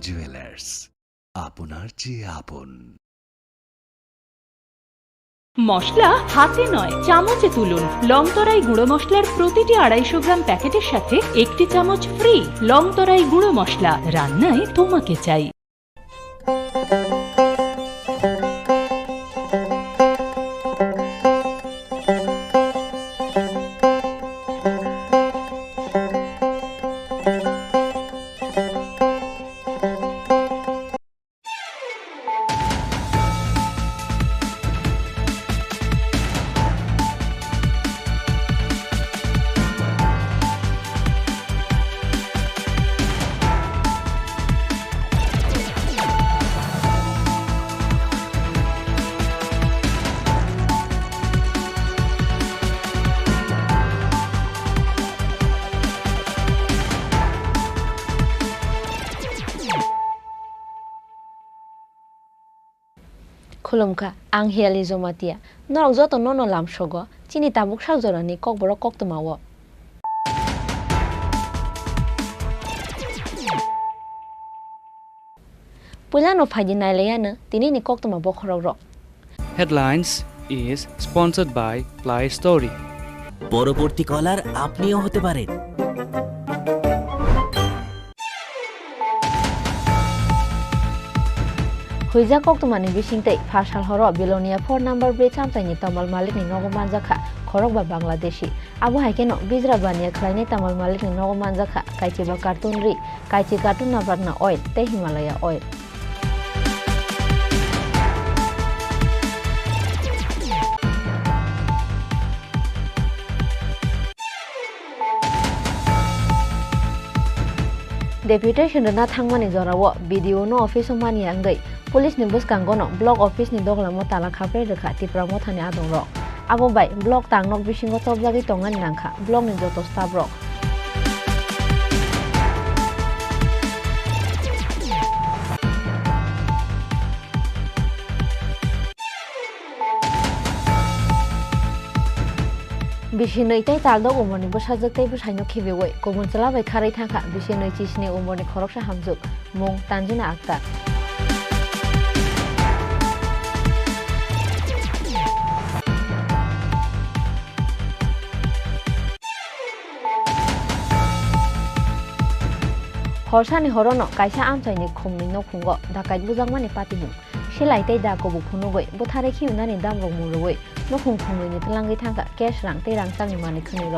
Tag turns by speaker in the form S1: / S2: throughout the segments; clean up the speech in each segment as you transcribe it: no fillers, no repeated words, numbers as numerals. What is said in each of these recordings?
S1: Jewellers, আপনার চেয়ে আপন।
S2: মশলা হাতে নয় চামচে তুলুন। লংতরাই গুঁড়ো মশলার প্রতিটি 250 গ্রাম প্যাকেটের সাথে 1টি চামচ ফ্রি। লংতরাই গুঁড়ো মশলা, রান্নায় তোমাকে চাই।
S3: खुलुमखा आं हियाली जमातिया नरक जत नन लामसग चिनि ताबुक साजरानि ककबरक कक्तमाव पुलानो फाइदि नाइलायानो दिनैनि कक्तमा बखराव र
S4: Headlines is sponsored by Play Story.
S5: পরবর্তী কলার আপনিও হতে পারেন।
S3: हुइजा कक्तमानि बिसिंतै फारसाल हर बिलोनिया 4 नम्बर ब्रिज आमसाइनि तमल मालिकनि नगमान जाखा खरक बा बांलादेशी आबो हाइकेनो बिजरा बानिया खलाइनि तमल मालिकनि नगमान जाखा काइचिबा कार्टुन रि काइचि कार्टुन नाबारना ऑयल ते हिमालया ऑयल डेपुटेशन ना थांमानि जराव वीडियो नो ऑफिस मानि आंगै पुलिस नि बुसकांगनो ब्लॉक ऑफिस नि दगलामो ताला खाफ्रे रखा तिप्रामो थाने आदं र आबो बाय ब्लॉक तांगनक बिसिंगो तबजागै तंगानि नांखा ब्लॉक नि जतो स्टाफ रक बिसिनैतै तालदक उमरनि बसाजोगतै बसाइनो खेबेवै गुबुनसला बाय खारै थांखा बिसिनै चिसनि उमरनि खरकसा हामजुग मुं तानजिना आक्तार हरसानि हरनो काइसा आमसाइनि खुमनि नखुंगो दाकाइट बुजांमानि पातिमुं सिलाइतै दाकोबु खुनुगै बुथारे खिउनानि दामरक मुरुगै नखुं खुंनि तलांगै थांखा केश रां तै रां सांनि मानि खनिर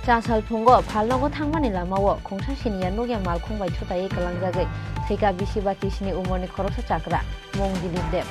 S3: चासाल फुंगो फालनगो थांमानि लामावो खुंसा सिनिया नगिया माल खुंबाय थुतायै गलांजागै थैका बिसि बातिसिनि उमरनि खरकसा चाकरा मुं दिलीप देव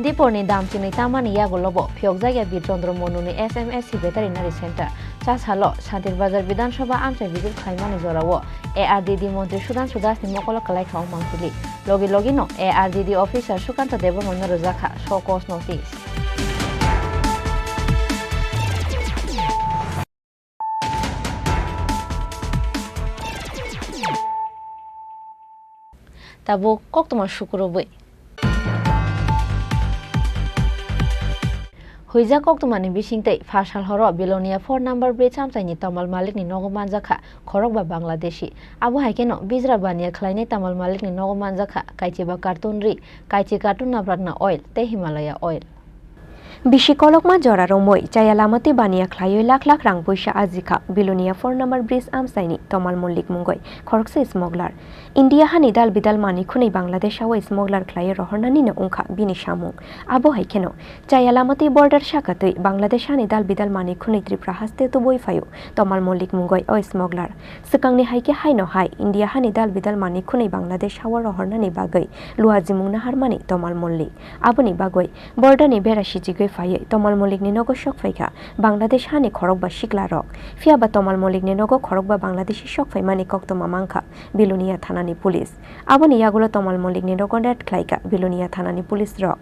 S3: दीपरनि दामचिनै तामानि यागोलबो फियकजाया बिचन्द्र मनुनि एसएमएससी भेटेरिनारि सेन्टार चासालो सातिर बाजार विधानसभा आमसाइ बिजिर खाइमानि जरावो एआरडीडी मन्त्री सुधांशु दासनि मकल कलाइखाव मांसिलि लगे लगेनो एआरडीडी अफिसार सुकान्त देबरमन रोजाखा शोकस नोटिस ताबो कक्तमा शुक्रबै हुइजा कक्तमानि बिसिंतै फारसाल हर बिलोनिया 4 नम्बर ब्रिज आमसाइनि तमल मालिकनि नगमान जाखा खरक बा बांलादेशी आबो हाइकेनो बिजरा बानिया खलाइनि तमल मालिकनि नगमान जाखा काइचिबा कार्टुन रि काइचि कार्टुन नाबारना ऑयल ते हिमालया ऑयल बिशिकलकमा जरारमै चायालामते बानिया खलायै लाख लाख रां पैसा आजिखा बिलोनिया 4 नम्बर ब्रिज आमसाइनि तमाल मल्लिक मुंगै खरकसे स्मगलार इंडिया हानि दाल बिदाल मानि खुनै बांलादेशाव स्मगलार खलायै रहरनानिनो उंखा बिनि सामुं आबो हाइकेनो चायालामते बर्डार शाखातै बांलादेश हानि दाल बिदाल मानि खुनै त्रिपुरा हास्ते तो बयफायो तमाल मल्लिक मुंगै ओ स्मगलार सिकांनि हाइके हाइनो हाइ इंडिया हानि दाल बिदाल मानि खुनै बांलादेशाव रहरनानि बागै लुहाजि मुंना हारमानि तमाल मल्लिक आबोनि बागै बर्डारनि बेरासि जिगै फायै तमाल मल्लिकनि नगो शक फाइखा बांलादेश हानि खरक बा शिकला रक फियाबा तमाल मल्लिकनि नगो खरक बा बांलादेशी शक फाइमानि कक्तमा मांखा बिलोनिया थानानि पुलिस आबोनि यागुलो तमाल मल्लिकनि नगो डेट खलाइका बिलोनिया थानानि पुलिस रक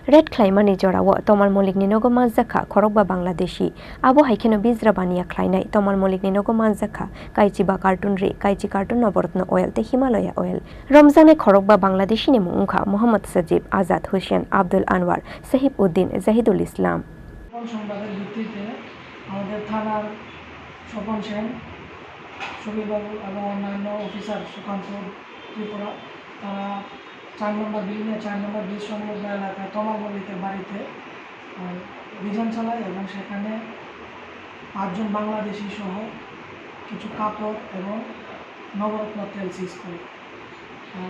S6: রেড খ্লাইমানি জরাও তমাল মলিকনি নগো মানজাখা খরকবা বাংলাদেশি আবু হাইখেনো বিজরা বানিয়া খ্লাইনাই তমাল মলিকনি নগো মানজাখা কাইচি বা কার্টুন রে কাইচি কার্টুন নবরত্ন অয়েল তে হিমালয়া অয়েল রমজানে খরকবা বাংলাদেশি নে মুখা মোহাম্মদ সাজিব আজাদ হোসেন আব্দুল আনওয়ার সাহিব উদ্দিন জাহিদুল ইসলাম
S7: সংবাদের ভিত্তিতে আমাদের থানার স্বপন সেন সুবীরবাবু এবং অন্যান্য অফিসার সুকান্ত ত্রিপুরা তারা 4 নম্বর বিল্ডিংয়ে 4 নম্বর ব্রিজ সংলগ্ন এলাকায় তমাল মল্লিকের বাড়িতে অভিযান চালায় এবং সেখানে 5 জন বাংলাদেশি সহ কিছু কাপড় এবং নবরত্ন তেল সিজ করে।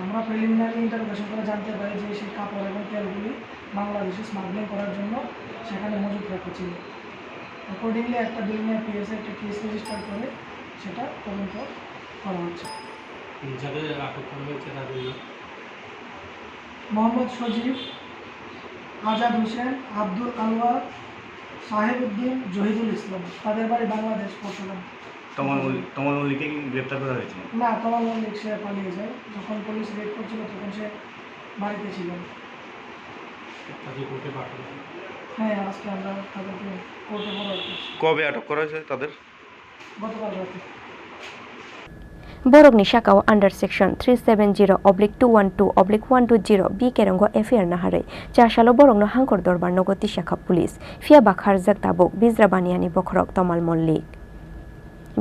S7: আমরা প্রিলিমিনারি ইন্টারোগেশন করে জানতে পারি যে সেই কাপড় এবং তেলগুলি বাংলাদেশে স্মাগলিং করার জন্য সেখানে মজুত রাখা ছিল। অ্যাকর্ডিংলি একটা বিল্ডিংয়ের পিএসএ একটা কেস রেজিস্টার করে সেটা তদন্ত করা হচ্ছে।
S8: যাদের আটক করা হয়েছে তাদের
S7: মোহাম্মদ সজীব, আজাদ হোসেন, আব্দুল আনওয়ার, সাহেব উদ্দিন, জহিদুল ইসলাম, তাদের বাড়ি বাংলাদেশ পরশুরাম।
S8: তমাল মল্লিককে গ্রেপ্তার করা হয়েছে?
S7: না, তমাল মল্লিক সে পালিয়ে যায়। যখন পুলিশ রেড করছিল তখন সে বাড়িতে ছিল।
S8: তাদের কোর্টে পাঠানো?
S7: হ্যাঁ, আজকে আমরা তাদেরকে কোর্টে ফরওয়ার্ড করছি।
S9: কবে আটক করা হয়েছে তাদের?
S7: গতকাল রাতে।
S6: বরগনি শাখাও আন্ডার সেকশন 370/212/120 বি কেরঙ্গ এফআইআর নাহারে 4 সালো বরংনো হাঙ্কর দরবার নগতি শাখা পুলিশ ফিয়া বাখার জাক তাবুক বিজরা বানিয়ানি বখরক তমাল মল্লিক।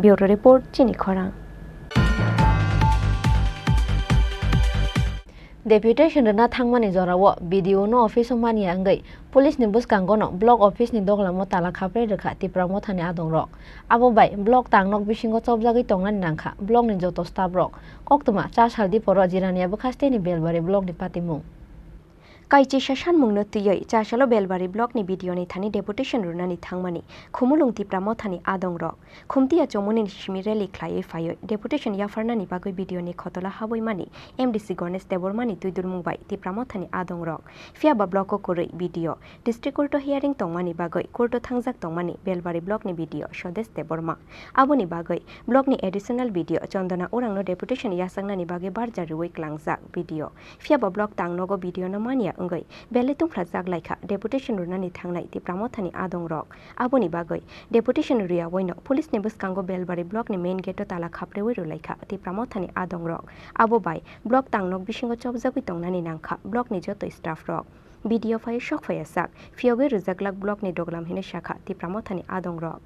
S6: ব্যুরো রিপোর্ট চিনি খরাং। Deputation na thangmani jorawo video no office mani angai police ni buskango no block office ni doglamo tala khapre rekha tipramo thani adong rok abo bai block tangnok bisingo chobjagoi tongnan nangkha block ni joto staff rok koktuma 4 saldi poro jirania bukhaste ni belbari block ni patimung কাইচি শাসান মুংনো তুই 4 সালো Belbari block নি BDO নি থানি deputation রুনানি থাংমানি খুমুলুং তিপ্রামো থানি আদং রক খুমতিয়া চমুনি সিমি রেলি খ্লাইয়ে ফাইয় ডেপুটেশন ইয়াফারনানি বাগৈ ভিডিও নি খতলা হাবই মানি এমডিসি গণেশ দেবরমানি তুইদুর মুংবাই তিপ্রামো থানি আদং রক ফিয়াবা ব্লক কই ভিডিও ডিস্ট্রিক্ট কোর্ট হিয়ারিং তংমানি বাগৈ কোর্ট থাংজাক তংমানি বেলবাড়ি ব্লক নি ভিডিও স্বদেশ দেবরমা আবনি বাগৈ ব্লক নি এডিশনাল ভিডিও চন্দনা উরাংনো ডেপুটেশন ইয়াসাংনানি বাগৈ বারজার রুই ক্লাংজাক ভিডিও ফিয়াবা ব্লক তাংনগো ভিডিও ন মানিয়া अंगै बेले तुंफ्ला जाग लाइखा डेपुटेशन रुनानि थांनाय तिप्रामो थानि आदं रक आबोनि बागै डेपुटेशन रुया वइनो पुलिस नि बसकांगो बेलबारि ब्लक नि मेन गेटो ताला खाप्रे वइरु लाइखा तिप्रामो थानि आदं रक आबो बाय ब्लक तांनक बिसिंगो चबजागै तंनानि नांखा ब्लक नि जतो स्टाफ रक भिडिओ फाय शक फाय साक फियोगै रुजागलाक ब्लक नि डगलाम हिने शाखा तिप्रामो थानि आदं रक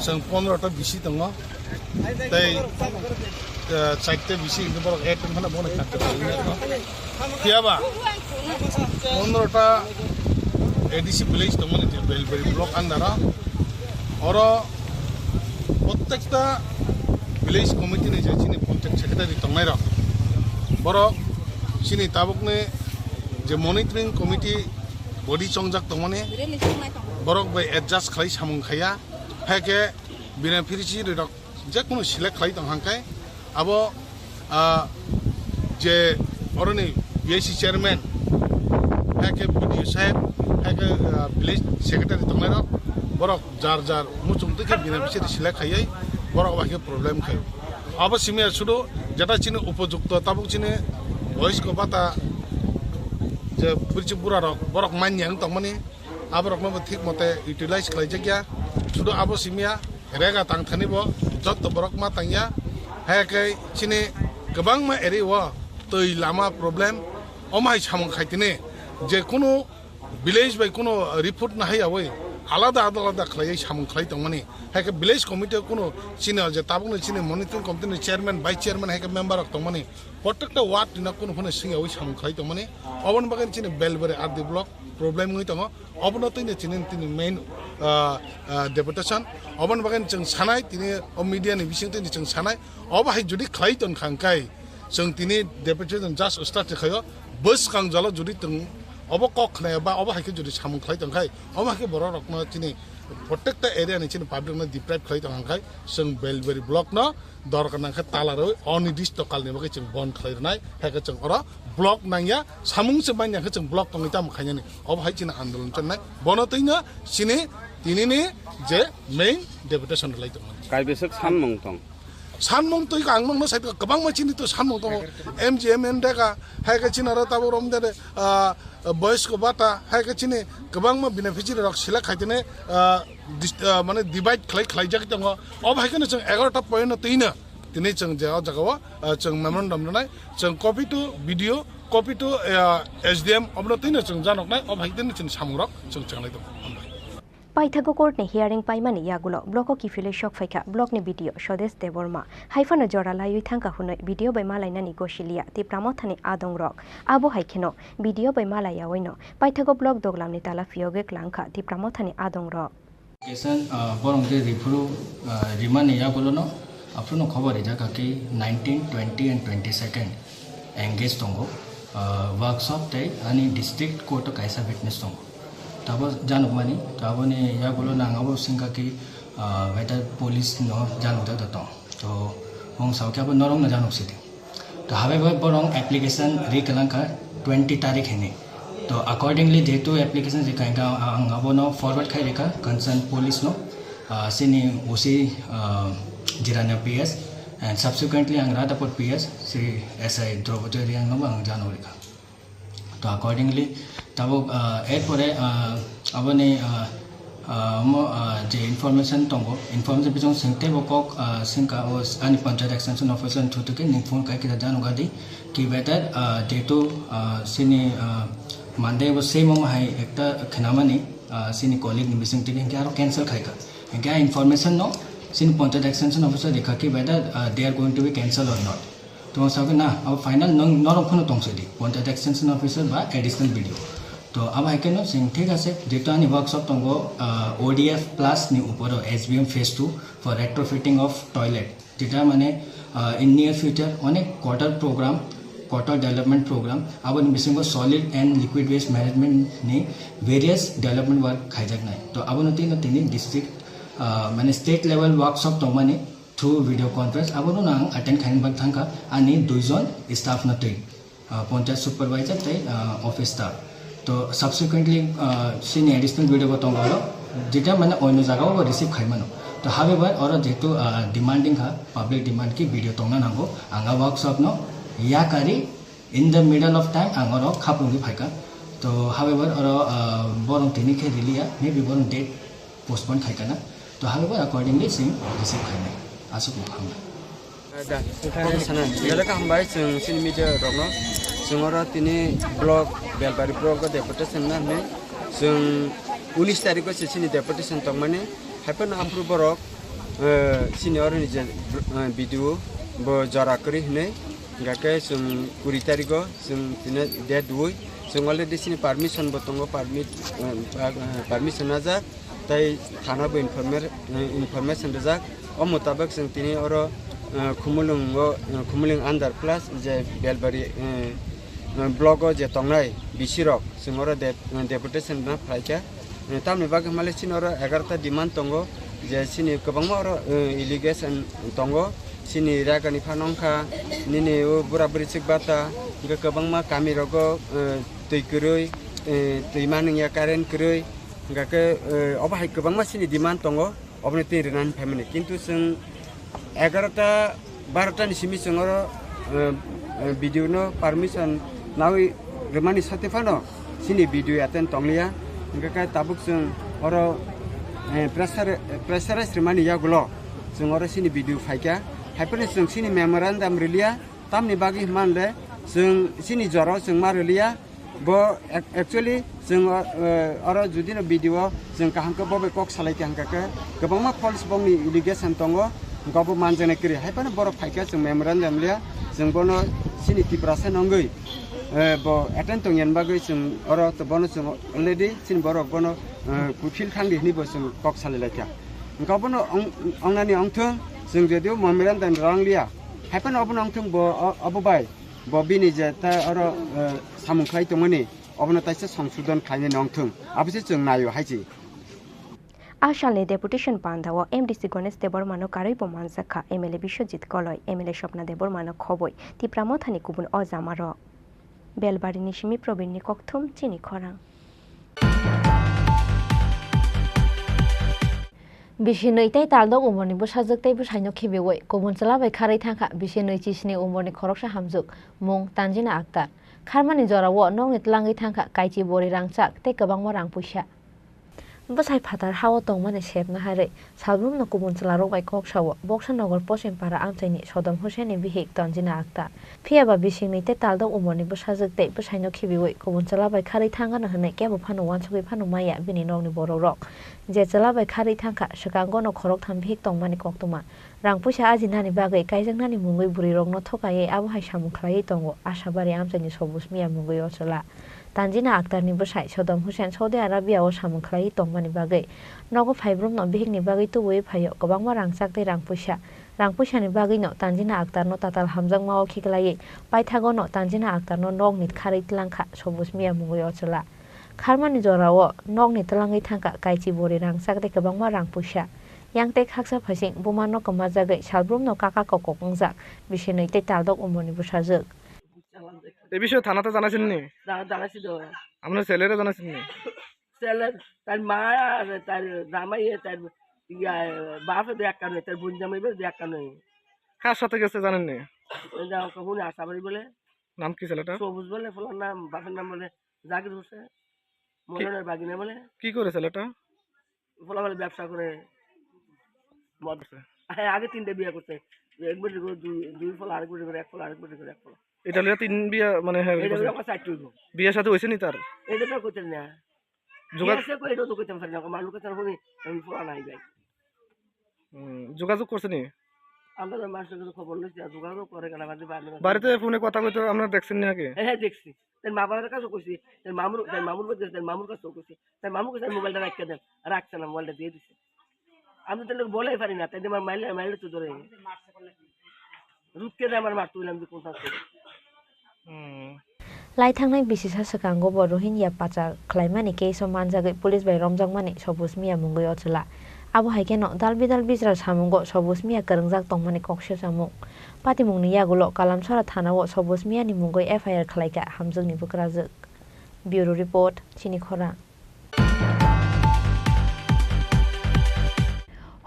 S10: जों 15टा बिसि दङ तै चाइते बिसि इनबर एट माने बने खाते कियाबा 15टा एडिसि विलेज दङनि बेलबारि ब्लक आन्डारा और प्रत्येकटा विलेज कमिटि नि जेसिनि कन्ट्याक्ट सेक्रेटारि दंनाय र बर सिनि ताबुकनि जे मनिटरिं कमिटि बडि चंजाक दङनि बरक बाय एडजास्ट खालाय सामुं खाया हेके बेनिफिशियारि रेडक जेकुनु सिलेक्ट खालाय दंहांखाय आबो जे अरनि बीएससी चेयरमैन हेके बीडीओ साहेब हेके विलेज सेक्रेटारि दंनाय र बरक जार जार मुचुंते के बेनिफिशियारि सिलेक्ट खायै बरक बाके प्रॉब्लम खाय आबो सिमिया सुदो जेटा चिनि उपयुक्त ताबुक चिनि भॉइस को बाता जे त्रिपुरा रक बरक मान्यां तंमानि आबरक न ठीक मते यूटिलाइज खालाय जग्या सुदो आबो सिमिया रेगा तांथानिबो जत बरक मा तांया हेके चिनि गोबां मा एरिवा तै लामा प्रॉब्लम अमाय सामं खायतिने जे कुनु विलेज बाय कुनु रिपोर्ट ना हायावै आलादा आलादा खालाय सामं खालाय तंमानि हेके विलेज कमिटि कुनु चिनि जे ताबुनो चिनि मनिटरिं कमिटिनि चेयरमैन वाइस चेयरमैन हेके मेंबर रक तंमानि प्रत्येकटा वार्ड ना कुनु फने सिंगावै सामं खालाय तंमानि अबन बागन चिनि बेलबारि आरदि ब्लक प्रॉब्लम हुई दङ अबनो तैने चिनि तिनि मेन डेपुटेशन अबन बागन जों सानाय तिनि मीडिया नि बिसिं तिनि जों सानाय अबाहाय जुदि खायतन खांखाय जों तिनि डेपुटेशन जास्ट स्टार्ट खायो बस कांजालो जुदि जों অব কক খানায় বা অব হাইকে যদি সামুং খাই তংখাই অব হাইকে বড় রকম চিনি প্রত্যেকটা এরিয়া নিচে পাবলিক না ডিপ্রাইভ খাই তংখাই जों বেলবেরি ব্লক ন দরকার নাখা তালারো অনির্দিষ্ট কালনি বাকি जों বন খাইরনাই হাইকে जों অর ব্লক নাইয়া সামুং সে বাইনাখা जों ব্লক তংইতা মখাইনি অব হাই চিনি আন্দোলন চন্নাই বনতৈনা চিনি তিনিনি যে মেইন ডেপুটেশন লাই তং
S9: কাইবেসক সানমং তং
S10: সানমং তৈ আংমং না সাইতে গোबां মাছিনি তো সানমং তং এমজিএমএন দেখা হাইকে চিনি আর তাবো রম দে বয়স্ক বাটা হাইকে চিনি গোबां मा बेनिफिशियारि रक सिला खाइतने माने डिवाइड खालायजाक दङ अब हाइकनो जों 11टा पॉइंट तैनो दिनै जों जागाव जों मेमोरेन्डाम नाय जों कपि टु भिडियो कपि टु एसडीएम अबनो तैनो जों जानकनाय अब हाइकनो जों सामुरक जों चांनाय दङ
S6: पाइथागो कोर्ट ने हियरिंग पाइमानि यागुलो ब्लॉको की फिले शॉक फाइका ब्लॉक ने वीडियो स्वदेश देवरमा हाइफन जरा लायु थांका हुनै वीडियो बै मालायनानि गोशिलिया ति प्रामथानि आदं रक आबो हाइखेनो वीडियो बै मालाया वइनो पाइथागो ब्लॉक दोगलामनि ताला फियोगे क्लांखा ति प्रामथानि आदं रक
S11: केसन बरंगे रिफुरु रिमानि यागुलो न आफुनो खबर जाका कि 19 20 and 22nd एंगेज दंगो वर्कशॉप तै अनि डिस्ट्रिक्ट कोर्ट कायसा विटनेस दंगो तब जानक मानी तब ने या बोलो नांगाबो सिंगा की वेदर पुलिस नो जानक दतो तो हम साउके अब नरंग न जानक सिथे तो हावे बरंग एप्लीकेशन रिकलंका 20 तारीख है तो अकॉर्डिंगली जेतु एप्लीकेशन रिकांगा अंगाबो नो फॉरवर्ड खाइ रेका कंसर्न पुलिस नो सिनी OC Jirania PS and subsequently Angradapur PS Shri SI Draupadi Reang नो अंग जानो रेका तो अकॉर्डिंगली तब एरपरे अबने जे इनफॉरमेशन तंगो इनफॉरमेशन बिजों सिंगते बकक सिंका अनि पंचायत एक्सटेंशन ऑफिसर थुतुके निफोन काय कि जानोगादि कि वेदर जेतु सिनी मानदे वो सेम हाई एकटा खनामानि सिनी कॉलिग नि बिसिंग तिके के आरो कैंसिल खायका के इनफॉरमेशन नो सिनी पंचायत एक्सटेंशन ऑफिसर देखा कि whether they are going to be cancel और नॉट तो सब ना अब फाइनल नरखनो तंगसेदि पंचायत एक्सटेंशन ऑफिसर बा एडिशनल वीडियो तो अब हाइकेनो सिंग ठीक আছে যেটা আনি ওয়ার্কশপ তঙ্গ ওডিএফ প্লাস নি উপর SBM phase 2 for retrofitting of toilet যেটা মানে ইন নিয়ার ফিউচার অনেক quarter programme quarter development programme আবার বিসিঙ্গ solid and liquid waste management নি ভেরিয়াস ডেভেলপমেন্ট ওয়ার্ক খাইজাক নাই তো আবনতি ন তিনি ডিস্ট্রিক্ট মানে স্টেট লেভেল ওয়ার্কশপ তমানে থ্রু ভিডিও কনফারেন্স আবনো নাং अटेंड खाइन बाग थांका आनी दुइजन स्टाफ नतै पंचायत सुपरवाइजर तै ऑफिस स्टाफ तो सब्सिक्वेंटली सिनी एडिशनल वीडियो बताऊंगा जेटा मैंने अन्य जगह वो रिसीव खाइमानो तो हावेवर और जेतु डिमांडिंग हा पब्लिक डिमांड की वीडियो तोंगना नांगो आंगा वर्कशॉप नो या करी in the middle of time आंगरो खापुंगी फाइका तो हावेवर और बोरंग तिनी के रिलिया मे बी बोरंग डेट पोस्टपोन खाइकाना तो हावेवर अकॉर्डिंगली सिंग रिसीव खाइना आसुक खांगा
S12: दा ओंखायनो साना बेलेका हामबाय जों सिनि मिडिया रंनो जोंरा तिनि ब्लॉक बेलबारि ब्लॉक डेपुटेशन नामे जों 19 तारिख से सिनि डेपुटेशन तंगमाने हाइफन आमफ्रु बरक सिनियर नि भिडियो ब जरा करि हने गाके जों 20 तारिख जों तिने डेट दुइ जों अलरेडी सिनि परमिशन बतंगो परमिशन आजा ताई थाना बो इनफरमेशन रजाक ओ मुताबिक जों तिनि और खुमुलिं आन्डार प्लास जे बेलबारि ब्लॉक जे तंगनाय बिसिरक जोंरा डेपुटेशन ना फाइका तामनि बाग मालेसिन और 11टा डिमांड तंगो जे सिनि गोबांमा और इलिगेशन तंगो सिनि रागानि फानंखा निनि बुरा बुरि सिकबाता गोबांमा कामिरगो दैगुरै दैमानिया कारेन्ट गुरै गाके अबाहाय गोबांमा सिनि डिमांड तंगो अबने तिरनान फेमिलि किन्तु जों 11टा 12टा निसिमि जोंरा भिडियो नो परमिशन नाउ रेमानि साथेफानो सिनि भिडियो अटेन्ड तंगलिया गाके ताबुक जों और प्रेसाराइज रेमानि यागुलो जों और सिनि भिडियो फाइका हाइपने जों सिनि मेमोरेन्डाम रिलिया तामनि बागि मानले जों सिनि जराव जों मा रिलिया बो एक्चुअली जों और जुदिनो भिडियो जों काहांको बबे कक सालायके हांकाके गोबांमा फल्स बमनि इलिगेशन तंगो गाबो मानजने करि हाइपने बर फाइका जों मेमोरेन्डाम लिया जों बनो सिनि तिप्रासे नंगै बो अटेन्ड तंगेन बागै जों और त बनो जों अलरेडी सिनि बर बनो कुफिल खांदि नि बो जों कक सालायलायका गाबनो अंनानि अंथों जों जदियो मेमोरेन्डाम रांलिया हाइपने अबनो अंथों बो अबबाय बबिनि जे ता और सामुखलाय तंगनि अबनो ताइसे संशोधन खालामनो नंथों आबिसे जों नायो हाइजि
S6: आशालनि डेपुटेशन पान्दाव एमडिसि गणेश देबरमानो कारै मानजाखा एमएलए बिश्वजित कलय एमएलए स्वप्ना देबरमानो खबय तिप्रामथानि गुबुन अजामार बेलबारिनि सिमी प्रबीणनि ककथुम चिनि खरां बिसि नैताय तालदक उमरनि बुसाजोगताय बुसाइनो खिबेवै गुबुन चलाबाय खारै थांखा बिसि नैचिसनि उमरनि खरकसा हामजुग मुं तानजिना आक्तार खारमानि जराव नंनि तलांगै थांखा काइचि बरि रांचाक ते गोबांमा रां पैसा बसाइ फातार हाव तंमाने सेबना हारै सालब्रुमनो गुबुन चलारक बाय ककसाव बक्सनगर पसिमपारा आमचाइनि सदम हुसेननि बिहिक तानजिना आक्तार फियाबा बिसि नैताय तालदक उमरनि बुसाजोगताय बुसाइनो खिबेवै गुबुन चलाबाय खारै थांगानो हनै केबो फानो वानसुगै फानो माया बिनि नंनि बररक जे चलाबाय खारै थांखा सकांगनो खरक थाम बिहिक तंमानि कक्तमा रां पैसा आजिनानि बागै काइजोंनानि मुंगै बुरि रगनो थकायै आबहाय सामुख्लायै दंग आशाबारि आमचाइनि सबुस मिया मुंगै अचला तानजिना आक्तारनि बुसाइ सदम हुसेन सौदी आराबियाव सामुख्लायै तंमानि बागै नगो फाइब्रुमनो बिहिकनि बागै तुवै फायो गोबांमा रां चाकते रां पैसानि बागैनो तानजिना आक्तारनो ताताल हामजां माव खिगलायै पाइथागनो तानजिना आक्तारनो नगनि खारै तलांखा सबुस मिया मुंगै अचला खारमानि जराव नगनि तलांगै थांखा काइचि बरि रां चाकते गोबांमा रां पैसा यांते खाकसा फासिं बुमानो कमाजागै सालब्रुमनो काका ककंजाक बिसि नैताय तालदक उमरनि बुसाजोग
S9: এই বিষয়ে থানাতে জানাইছেন নি
S13: জানাইছিল
S9: আপনার ছেলেরা জানাইছেন নি
S13: ছেলে তার মা আর তার জামাই তার বাপে দেখা নয় তার বোন জামাই দেখা নয়
S9: কার সাথে গেছে জানেন নি
S13: কখন আশাবাড়ি বলে
S9: নাম কি ছেলেটা
S13: সবুজ বলে ফলার নাম বাপের নাম বলে জাকির হোসেন মরনের বাগিনা বলে
S9: কি করে ছেলেটা
S13: ফলা বলে ব্যবসা করে হ্যাঁ আগে 3টে বিয়ে করছে এক বছর করে দুই ফল আরেক বছর করে এক ফল আরেক বছর করে এক ফল
S9: এটা লিয়া 3 বিয়া মানে হ্যাঁ বিয়ের সাথে হইছে নি তার
S13: এটা তো করতে না যোগাযোগ করে এটা তো করতে পারি না মানুষ কাছে আমি ফলা নাই যাই
S9: যোগাযোগ করছে নি
S13: আমরা তো মানুষের কাছে খবর লইছি যোগাযোগ করে কেন
S9: বাড়িতে ফোনে কথা কইতো আপনারা দেখছেন নি আগে
S13: হ্যাঁ দেখছি তার মা বাবার কাছেও কইছি তার মামুর কাছেও কইছি তার মামুর কাছে মোবাইলটা রাখতে দেন রাখছে না মোবাইলটা দিয়ে দিছে আমি তো বলেই পারি না তাই আমার মাইলে তো ধরে রুটকে আমার মারতে বললাম যে কোনটা
S6: लाइथांनाय बिसिसा सकांगो ब रोहिंग्या पाचार ख्लाइमानि केसो मानजागै पुलिस बाय रमजांमानि सबुस मिया मुंगै अचला आबो हाइकेनो दालबिदाल बिजरा सामुंगो सबुस मिया करंजाक तंमानि कक्से सामुं पातिमुंनि यागुलो कालामसरा थानाव सबुस मियानि मुंगै एफआईआर खलाइका हामजोंनि बुक्राजोक ब्यूरो रिपोर्ट चिनि खरां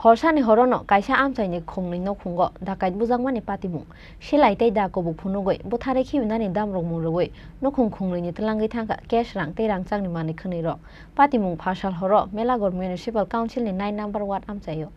S6: हरसानि हरनो काइसा आमचाइनि खुंनि न खुंगो दाकाइट बुजांमानि पातिमुं सिलाइतै दाकोबो फुनुगै बुथारै खिबिनानि दामरक मुरुगै नखुं खुंनि तलांगै थांगा केश रां तै रां चांनि मानि खनैर पातिमुं फासाल हरो मेलागर म्युनिसिपाल काउन्सिलनि 9 नम्बर वार्ड आमचाइयो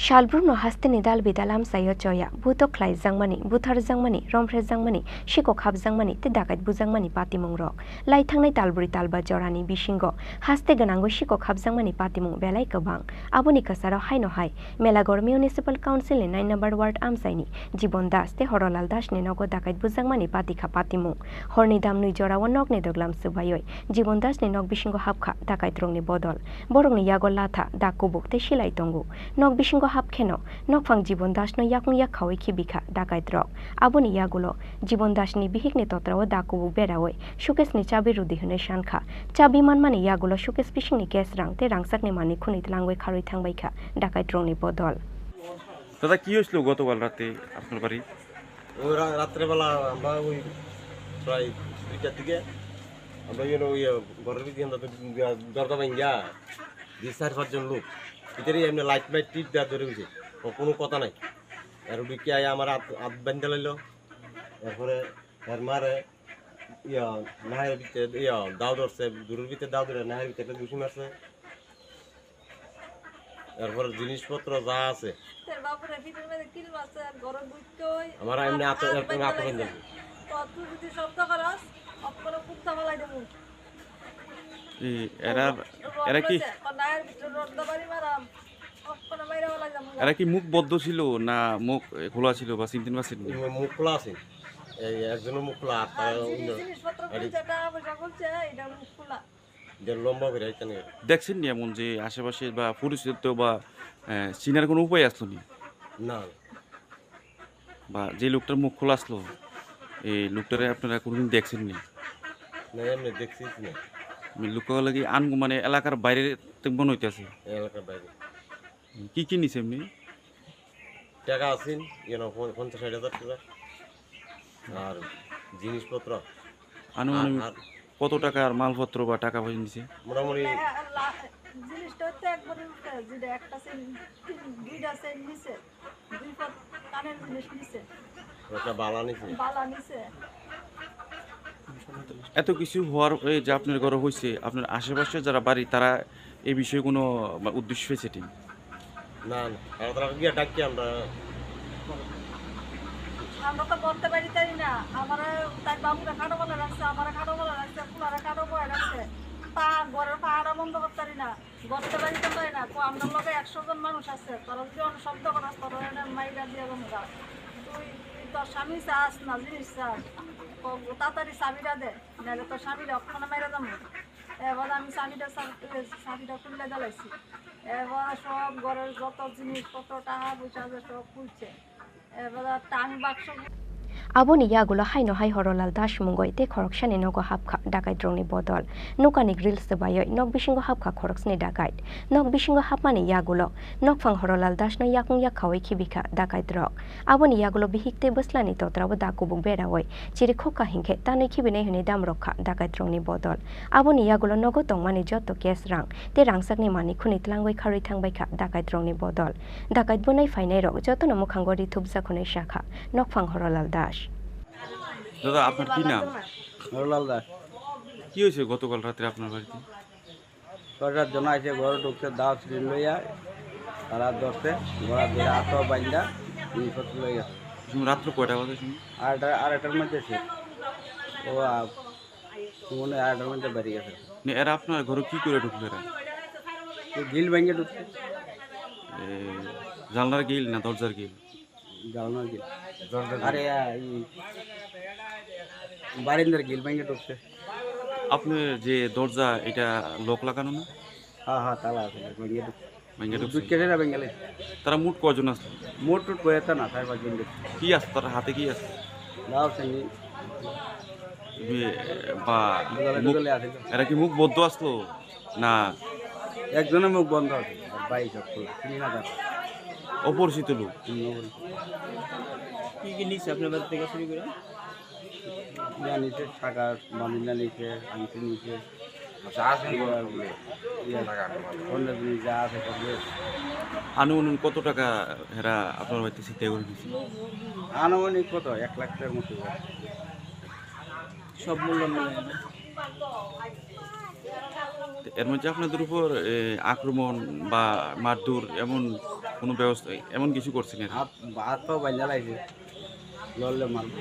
S6: शालब्रुमनो हास्तेनि दाल बिदाल आमचाइयो चया बुतो ख्लाइ जांमानि बुथार जांमानि रमफ्रे जांमानि शिको खाब जांमानि ते दाकाइट बुजांमानि पातिमुं रक लाइथांनाय तालबुरि तालबा जरानि बिसिंगो हास्ते गनांगो शिको खाब जांमानि पातिमुं बेलाय गोबां आबुनि कासाराव हायनो हाय मेलागर म्युनिसिपाल काउन्सिलनि 9 नम्बर वार्ड आमचाइनि जीवन दास ते हरलाल दासनि नगो दाकाइट बुजांमानि पातिखा पातिमुं हरनि दामनुइ जराव नगनि दगलाम सुबायै जीवन दासनि नग बिसिंगो हाबखा दाकाइट रंनि बदल बरंनि यागो लाथा दाकुबुक ते सिलाइ तंगु नग बिसिंगो हाबखेनो नगफां जीवन दासनो याकुं याखावै खिबिखा दाकाइट रक आबुनि यागुलो जीवन दासनि बिहिकनि तत्राव दाकुबुक बेरावै सुकेसनि चाबि रुदि हनै शानखा चाबि मानमानि यागुलो सुकेस बिसिंनि केस रां ते रांसाकनि मानि खुनि तलांगै खारै थांबायखा ডাকাইত রংনি বদল
S14: দাদা কি হয়েছিল গতকাল রাতে আপনার বাড়ি
S15: রাত্রেবেলা আমরা ওই প্রায় 2টার দিকে আমরা ওই ঘরের ভিতরে দরজা ভাঙ্গা 4-5 জন লোক ভিতরে এমনি লাইট মাইট টিপ দেওয়া ধরে গেছে কোনো কথা নাই আর ঢুকে আয় আমার হাত বান্ধা লাইল এরপরে এর মারে নাহের ভিতরে দাও ধরছে দূরের ভিতরে দাও ধরে নাহের ভিতরে ঘুষি মারছে এরপর জিনিসপত্র যা আছে আমার এমনি
S14: এরা কি মুখ বদ্ধ ছিল না মুখ খোলা ছিল বা চিনতেন পারছেন
S15: মুখ খোলা আছে একজনের মুখ খোলা লম্বা করে
S14: দেখছেন নি এমন যে আশেপাশে বা পরিচিত বা চিনার কোনো উপায় আসলো নি
S15: না
S14: বা যে লোকটার মুখ খোলা আসলো এই লোকটারে আপনারা কোনোদিন দেখছেন নি
S15: না এমনি দেখছিস না
S14: লুকাও লাগি আন মানে এলাকার বাইরে মনে হইতেছে
S15: এলাকার বাইরে
S14: কি কি নিছে এমনি
S15: টাকা আছেন 50-60 হাজার টাকা আর জিনিসপত্র
S14: আনুমানিক কত টাকার মালপত্র বা টাকা পয়সা নিছে
S15: মোটামুটি
S16: জিনিসটা হচ্ছে একবারে যেটা একটা সেন দুইটা সেন নিছে দুই পট কানের জিনিস নিছে
S15: একটা বালা নিছে
S14: এত কিছু হওয়ার যে আপনার ঘরে হয়েছে আপনার আশেপাশে যারা বাড়ি তারা এই বিষয়ে কোনো উদ্দেশ্য হয়েছে ঠিক
S15: না তারা গিয়ে ডাকি আমরা
S16: তো বলতে পারি তাই না আমার তার বাবুরা খাটো বলে রাখছে আমার খাটো বলে রাখছে পুলারা খাটো বলে রাখছে তা ঘরের পাহাড়া বন্ধ করতে পারি না করতে পারি তো পারি না আমরা লোকে 100 জন মানুষ আছে তোরা যদি অন্য শব্দ করাস তোর মাইরা দিয়ে গা তুই তোর স্বামী চাস না জিনিস চাস তাড়াতাড়ি চাবিটা দে নাহলে তোর স্বামীরা ওখানে মাইরা যাবো এবার আমি চাবিটা খুললে জ্বালাইছি এবার সব ঘরের যত জিনিসপত্র টাকা পয়সা সব খুলছে এবার টাং বাক্স
S6: Aboni yagulo haino hai horolal dash mungoi te khorokshani nogo hapkha dakai droni bodol nokani grills te bayo nok bishingo hapkha khoroksni dakai nok bishingo hapmani yagulo nokfang horolal dash no yakung yakhawai khibika dakai drok aboni yagulo bihikte buslani totrabo dakubuk berawoi chiri khokka hingkhe tanai khibine hini dam rokha dakai droni bodol aboni yagulo nogo tongmani joto kes rang te rangsakni mani khuni tlangoi khari thangbai kha dakai droni bodol dakai bunai fainai rok joto no mukhangori thubja khunai shakha nokfang horolal dash
S14: দাদা আপনার কি নাম
S12: হরলাল দাস
S14: কি হয়েছে গতকাল রাতে আপনার বাড়িতে
S12: কটার জন্য আছে ঘরে ঢুকতে দাও সিলিন লইয়া তারা ধরতে ঘোড়া ধরে আতো বাইন্দা জিনিসপত্র লইয়া
S14: রাত্র কয়টা বাজে শুনি
S12: আড়াইটার মধ্যে সে ও মনে 8টার মধ্যে বাড়ি গেছে
S14: এরা আপনার ঘরে কি করে ঢুকলো এরা
S12: গিল ভেঙে ঢুকছে
S14: জানলার গিল না দরজার গিল
S12: জানলার গিল আরে বারিন্দার গিল ভেঙে ঢুকছে
S14: আপনার যে দরজা এটা লক লাগানো না
S12: হ্যাঁ তালা আছে
S14: ভেঙে ঢুকছে
S12: কেটে ভেঙে
S14: তারা মোট কজন আসলো
S12: মোট টুট করে না 4-5 জন
S14: কি আছে তার হাতে কি আছে
S12: দাও সঙ্গে
S14: বা এরা কি মুখ বদ্ধ আসলো না
S12: একজনের মুখ বন্ধ আছে বাইক চিনি না তার
S14: অপরিচিত লোক
S4: কি কি নিচ্ছে আপনার বাড়ি থেকে শুরু করে
S12: নিচে টাকা বান্দিনা নিচে আংটি নিচে
S14: আনুমানিক কত টাকা এরা আপনার বাড়িতে চিন্তা করে দিচ্ছে
S12: আনুমানিক কত 1 লাখ টাকার মতো
S4: সব মূল্য মিলে
S14: এর মধ্যে আপনাদের উপর আক্রমণ বা মারধর এমন কোনো ব্যবস্থা এমন কিছু করছে না
S12: হাত পা বাঁধা লাগছে লড়লে মারব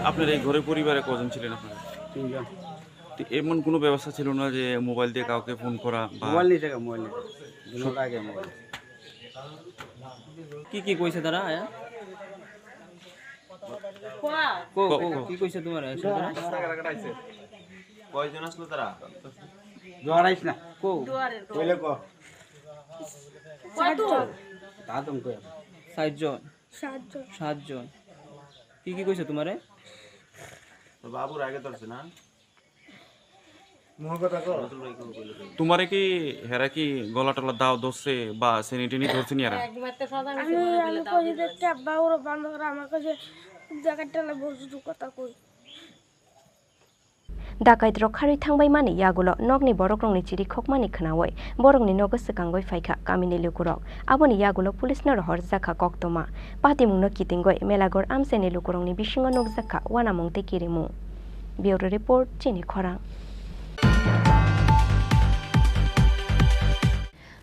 S14: আপনার এই ঘরের পরিবারে কজন ছিলেন আপনারা
S12: 3 জন
S14: এমন কোনো ব্যবস্থা ছিল না যে মোবাইল দিয়ে কাউকে ফোন করা বা
S12: মোবাইল নিয়ে টাকা মোবাইল দুটো আগে মোবাইল
S4: কি কইছে তারা আয়া কি কইছে তোমার
S15: কয়জন আসলো তারা
S12: জোয়ারাইছ না কো কইলে কো
S16: 7 জন
S12: দাদম কই
S4: 7 জন কি কইছে তোমারে
S15: বাবুর আগে ধরছে না
S14: তোমারে কি হেরা কি গলা টলা দাও ধরছে বা সেনিটেনি ধরছে নি এরা
S16: আমি কই যে বাবুর বন্ধ করে আমাকে যে জায়গাটা না বলছো কথা কই
S6: Dakai drokari thangbai mani yagulo nokni borokrongni chiri khokmani khnawoi borokni nogo sekangoi phaikha kamini lukurok aboni yagulo police nor horjaka koktoma patimungno kitingoi melagor amseni lukurongni bisingo nokjaka wanamongte kirimu Bureau report Chini Khorang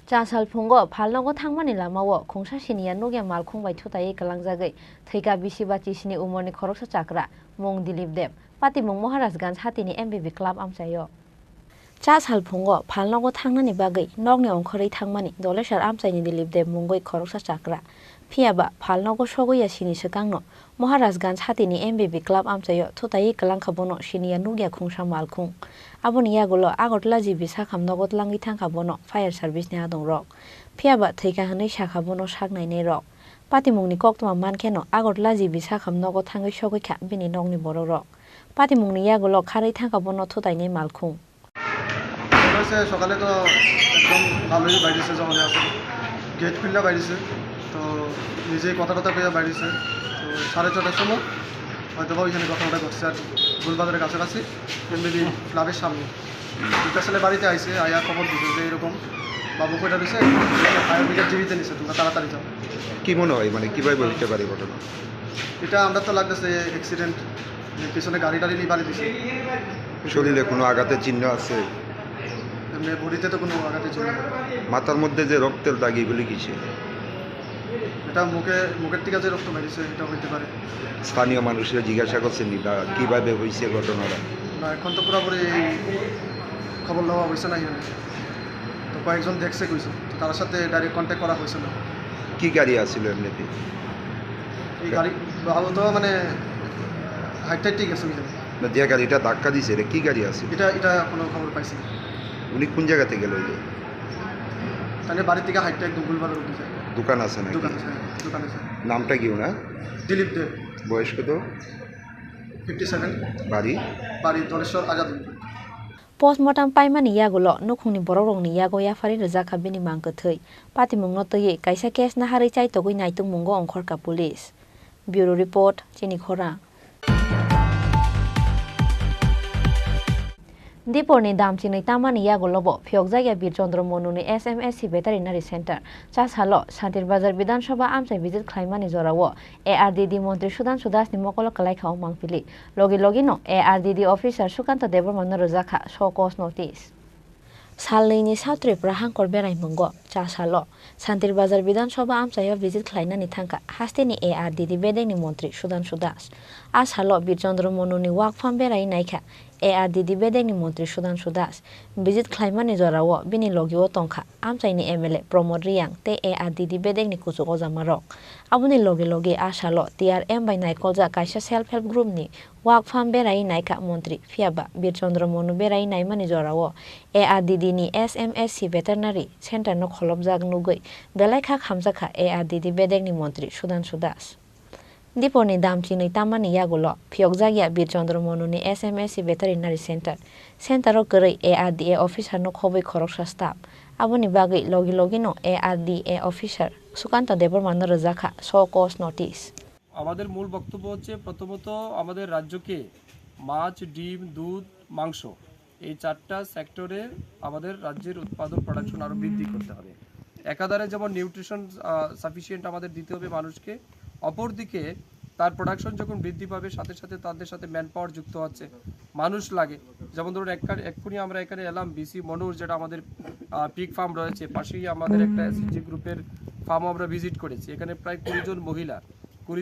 S6: Chasal phungo phalnogo thangmani lamao khongsa sinia nogya mal khongbai thutai kalangjagai theika bisibachi sini umorni khoroksa chakra mong dilip deb Patimung Maharajganj hatini MBB club amchayo Chasal phungo phalnogo thangnani bagai nogni ongkhorei thangmani dolesar amchaini dilip deb mungoi khoroksa chakra phiaba phalnogo sogoya sini sekangno Maharajganj hatini MBB club amchayo thutai kalangkhabono sinia nogya khongsa malkhung Aboni yagulo Agotla jibi sakham nogot langi thangkhabono fire service ni adongrok phiaba theika hanai sakhabono saknai nei rok Patimungni koktuma mankeno agortla jibi sakhamnogo thangai sogoi bini nongni bororok Patimungni yagolo kharai thangkabono thutaini malkhung
S17: সকালে তো একদম ভালোই বাইরেছে যখন আছে gate খুললে বাইরেছে তো নিজেই কথা কইয়া বাইরেছে তো 6:30টার সময় হয়তো ওইখানে কথাটা ঘটছে আর গুলবাজারের কাছাকাছি এমবি ক্লাবের সামনে দুটা ছেলে বাড়িতে আইছে আয়া খবর দিছে যে এরকম বাবু কইটা দিছে ফায়ার ব্রিগেড জীবিত নিছে তোমরা তাড়াতাড়ি যাও
S18: কি মনে হয় মানে কিভাবে হতে পারে ঘটনা
S17: এটা আমরা তো লাগতেছে অ্যাক্সিডেন্ট পিছনে গাড়ি নিয়ে বাড়ি দিছে
S18: শরীরে কোনো আঘাতের চিহ্ন আছে
S17: এমনি বডিতে তো কোনো আঘাতের চিহ্ন
S18: মাথার মধ্যে যে রক্তের দাগ এগুলি কিসে
S17: এটা মুখের থেকে যে রক্ত বেরিয়েছে এটা হইতে পারে
S18: স্থানীয় মানুষরা জিজ্ঞাসা করছেন বা কীভাবে হয়েছে ঘটনাটা
S17: না এখন তো পুরোপুরি খবর নেওয়া হয়েছে না এখানে তো কয়েকজন দেখছে কইছে তো তার সাথে ডাইরেক্ট কন্ট্যাক্ট করা হয়েছে না
S18: কি গাড়ি আসছিল এমনিতে
S17: এই গাড়ি ভালো তো মানে হাইটটাই ঠিক আছে ওইখানে
S18: না যে গাড়িটা ধাক্কা দিছে এটা কি গাড়ি আছে
S17: এটা কোনো খবর পাইছি না
S18: উনি কোন জায়গাতে গেল ওই
S17: তাহলে বাড়ি থেকে হাইটটা একদম গুলবাজার উঠে যায়
S18: দোকান আছে নাকি
S17: দোকান আছে
S18: নামটা কি ওনার
S17: দিলীপ দেব
S18: বয়স কত
S17: 57 বাড়ি Doleshwar Azad
S6: Postmortem paimani yagulo nukhungni bororongni yago yafari rajaka bini mangkathei patimungno toye kaisa case na harai chai togoi naitung mungo ongkhorka police Bureau Report Chini Khorang Diporni damchini tamani yagolobo phiokjaya birchandra monuni SMSC Veterinary Center chashalo Santir Bazar Bidan Sabha amsai visit khlaimani jorawo ARDD Montri Sudan Sudasni mokolo kalai khao mangpili logi no ARDD officer Sukanta Deborman Rozakha show cause notice Salini South Tripura hangkor berai mungo chashalo Santir Bazar Bidan Sabha amsai visit khlainani thangka hastini ARDD bedeni Montri Sudan Sudas ashalo birchandra monuni work farm berai naikha ARDD bedengni Montri Sudan Sudas visit khlaimani jorawo bini logio tongkha amchaini MLA Pramod Riang te ARDD bedengni kuchugo jamarok abuni logi ashalo TRM by naikolja kaisa self help group ni work farm berai naika Montri Fiaba Birchandra Monu berai naimani jorawo ARDD ni SMSC Veterinary Center no kholobjak nugoi belaikha khamjakha ARDD bedengni Montri Sudan Sudas Diponi damchini tamani yagulo phiokjagya Birchandra Monuni SMSC Veterinary Center o korei ARDA officer no khoboi khoroksa staff aboni bagai logi no ARDA officer Sukanta Deborman Rozakha show cause notice
S19: আমাদের মূল বক্তব্য হচ্ছে প্রথমত আমাদের রাজ্যকে মাছ ডিম দুধ মাংস এই চারটা সেক্টরে আমাদের রাজ্যের উৎপাদন প্রোডাকশন আরো বৃদ্ধি করতে হবে একাধারে যেমন নিউট্রিশন সাফিসিয়েন্ট আমাদের দিতে হবে মানুষকে অপরদিকে তার প্রোডাকশন যখন বৃদ্ধি পাবে সাথে সাথে তাদের সাথে ম্যান পাওয়ার যুক্ত হচ্ছে মানুষ লাগে যেমন ধরুন এক্ষুনি আমরা এখানে এলাম বিসি মনুর যেটা আমাদের পিক ফার্ম রয়েছে পাশেই আমাদের একটা এসএসজি গ্রুপের ফার্ম আমরা ভিজিট করেছি এখানে প্রায় 20